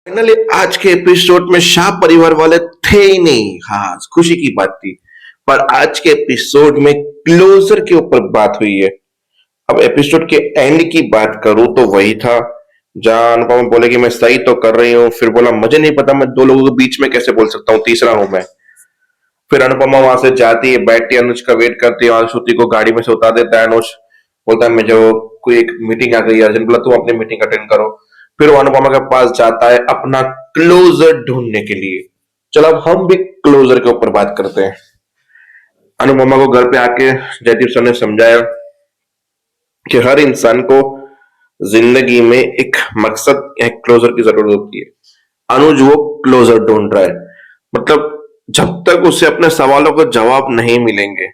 Finally आज के episode में शाह परिवार वाले थे ही नहीं। हाँ, खुशी की बात थी। पर आज के एपिसोड में क्लोजर के ऊपर बात हुई है। अब एपिसोड के एंड की बात करूं तो वही था जहां अनुपमा बोले कि मैं सही तो कर रही हूँ, फिर बोला मुझे नहीं पता मैं दो लोगों के बीच में कैसे बोल सकता हूँ, तीसरा हूं मैं। फिर अनुपमा वहां से जाती है, बैठती है, अनुज का वेट करती है, और श्रुति को गाड़ी में से उतार देता है। अनुज बोलता है मुझे कोई एक मीटिंग आ गई है अर्जेंट, बोला तुम अपनी मीटिंग अटेंड करो। फिर वो अनुपमा के पास जाता है अपना क्लोजर ढूंढने के लिए। चलो अब हम भी क्लोजर के ऊपर बात करते हैं। अनुपमा को घर पे आके जयदीप सर ने समझाया कि हर इंसान को जिंदगी में एक मकसद, एक क्लोजर की जरूरत होती है। अनुज वो क्लोजर ढूंढ रहा है। मतलब जब तक उसे अपने सवालों को जवाब नहीं मिलेंगे,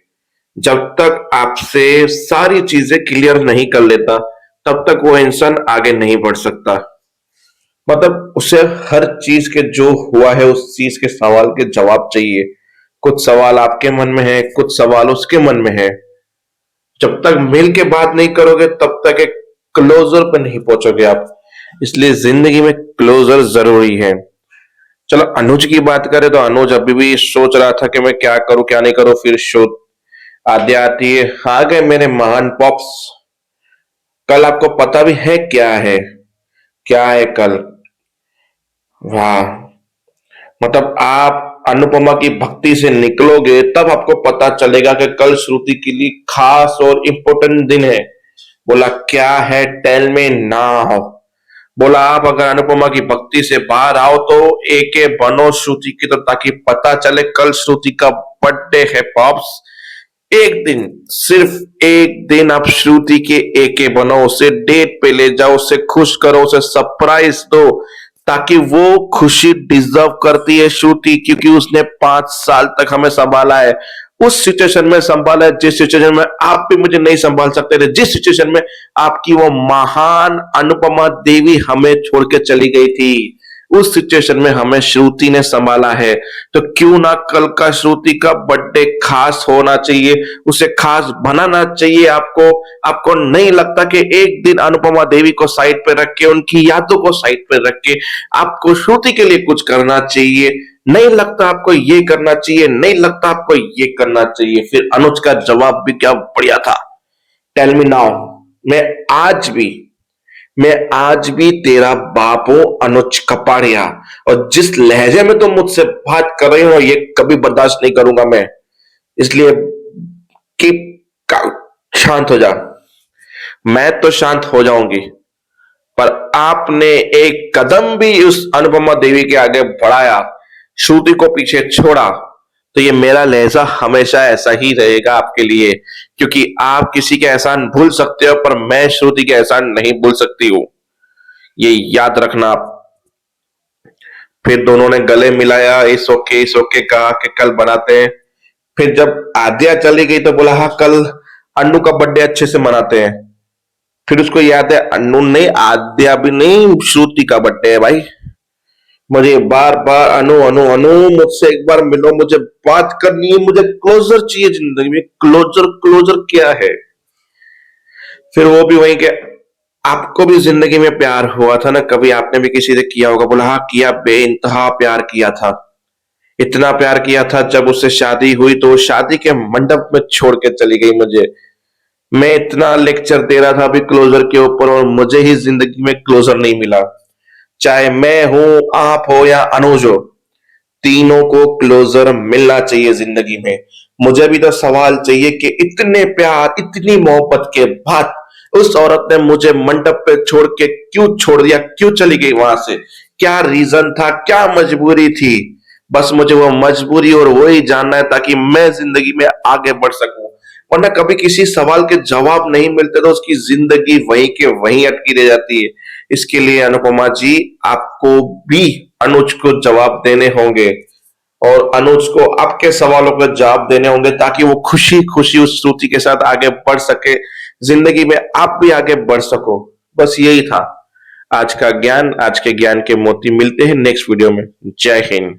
जब तक आपसे सारी चीजें क्लियर नहीं कर लेता, तब तक वो इंसान आगे नहीं बढ़ सकता। मतलब उसे हर चीज के जो हुआ है उस चीज के सवाल के जवाब चाहिए। कुछ सवाल आपके मन में है, कुछ सवाल उसके मन में है। जब तक मिल के बात नहीं करोगे तब तक एक क्लोजर पर नहीं पहुंचोगे आप। इसलिए जिंदगी में क्लोजर जरूरी है। चलो अनुज की बात करें तो अनुज अभी भी सोच रहा था कि मैं क्या करूं क्या नहीं करूं। फिर शो आद्या आती है, आ गए मेरे महान पॉप्स। कल आपको पता भी है क्या है कल? वाह, मतलब आप अनुपमा की भक्ति से निकलोगे तब आपको पता चलेगा कि कल श्रुति के लिए खास और इम्पोर्टेंट दिन है। बोला क्या है, टेल मी नाउ। बोला आप अगर अनुपमा की भक्ति से बाहर आओ तो एके बनो श्रुति की, तो ताकि पता चले कल श्रुति का बर्थडे है पॉप्स। एक दिन, सिर्फ एक दिन आप श्रुति के एके बनो, उसे डेट पे ले जाओ, उसे खुश करो, उसे सरप्राइज दो, ताकि वो खुशी डिजर्व करती है श्रुति, क्योंकि उसने 5 साल तक हमें संभाला है। उस सिचुएशन में संभाला है जिस सिचुएशन में आप भी मुझे नहीं संभाल सकते थे, जिस सिचुएशन में आपकी वो महान अनुपमा देवी हमें छोड़ के चली गई थी, उस सिचुएशन में हमें श्रुति ने संभाला है। तो क्यों ना कल का श्रुति का बर्थडे खास होना चाहिए, उसे खास बनाना चाहिए आपको। आपको नहीं लगता कि एक दिन अनुपमा देवी को साइड पे रख के, उनकी यादों को साइड पे रख के आपको श्रुति के लिए कुछ करना चाहिए? नहीं लगता आपको ये करना चाहिए? नहीं लगता आपको ये करना चाहिए? फिर अनुज का जवाब भी क्या बढ़िया था, टेल मी नाउ। मैं आज भी मैं आज भी तेरा बाप हूं अनुज कपाड़िया, और जिस लहजे में तुम मुझसे बात कर रही हो ये कभी बर्दाश्त नहीं करूंगा मैं। इसलिए शांत हो जा। मैं तो शांत हो जाऊंगी, पर आपने एक कदम भी उस अनुपमा देवी के आगे बढ़ाया, श्रुति को पीछे छोड़ा, तो ये मेरा लहजा हमेशा ऐसा ही रहेगा आपके लिए। क्योंकि आप किसी के एहसान भूल सकते हो, पर मैं श्रुति के एहसान नहीं भूल सकती हूं, ये याद रखना आप। फिर दोनों ने गले मिलाया, इस ओके कहा कि कल बनाते हैं। फिर जब आद्या चली गई तो बोला हाँ कल अन्नू का बर्थडे अच्छे से मनाते हैं। फिर उसको याद है अन्नू नहीं, आद्या भी नहीं, श्रुति का बर्थडे है भाई। मुझे बार बार अनु अनु अनु मुझसे एक बार मिलो, मुझे बात करनी है, मुझे क्लोजर चाहिए जिंदगी में। क्लोजर क्लोजर क्या है? फिर वो भी वही के, आपको भी जिंदगी में प्यार हुआ था ना कभी? आपने भी किसी से किया होगा? बोला हाँ किया, बेइंतहा प्यार किया था। इतना प्यार किया था जब उससे शादी हुई तो शादी के मंडप में छोड़ के चली गई मुझे। मैं इतना लेक्चर दे रहा था अभी क्लोजर के ऊपर, और मुझे ही जिंदगी में क्लोजर नहीं मिला। चाहे मैं हूं, आप हो या अनुज हो, तीनों को क्लोजर मिलना चाहिए जिंदगी में। मुझे भी तो सवाल चाहिए कि इतने प्यार, इतनी मोहब्बत के बाद उस औरत ने मुझे मंडप पे छोड़ के क्यों छोड़ दिया, क्यों चली गई वहां से? क्या रीजन था, क्या मजबूरी थी? बस मुझे वो मजबूरी और वो ही जानना है, ताकि मैं जिंदगी में आगे बढ़ सकूं। वरना कभी किसी सवाल के जवाब नहीं मिलते तो उसकी जिंदगी वहीं के वहीं अटकी रह जाती है। इसके लिए अनुपमा जी, आपको भी अनुज को जवाब देने होंगे, और अनुज को आपके सवालों के जवाब देने होंगे, ताकि वो खुशी खुशी उस श्रुति के साथ आगे बढ़ सके, जिंदगी में आप भी आगे बढ़ सको। बस यही था आज का ज्ञान, आज के ज्ञान के मोती। मिलते हैं नेक्स्ट वीडियो में। जय हिंद।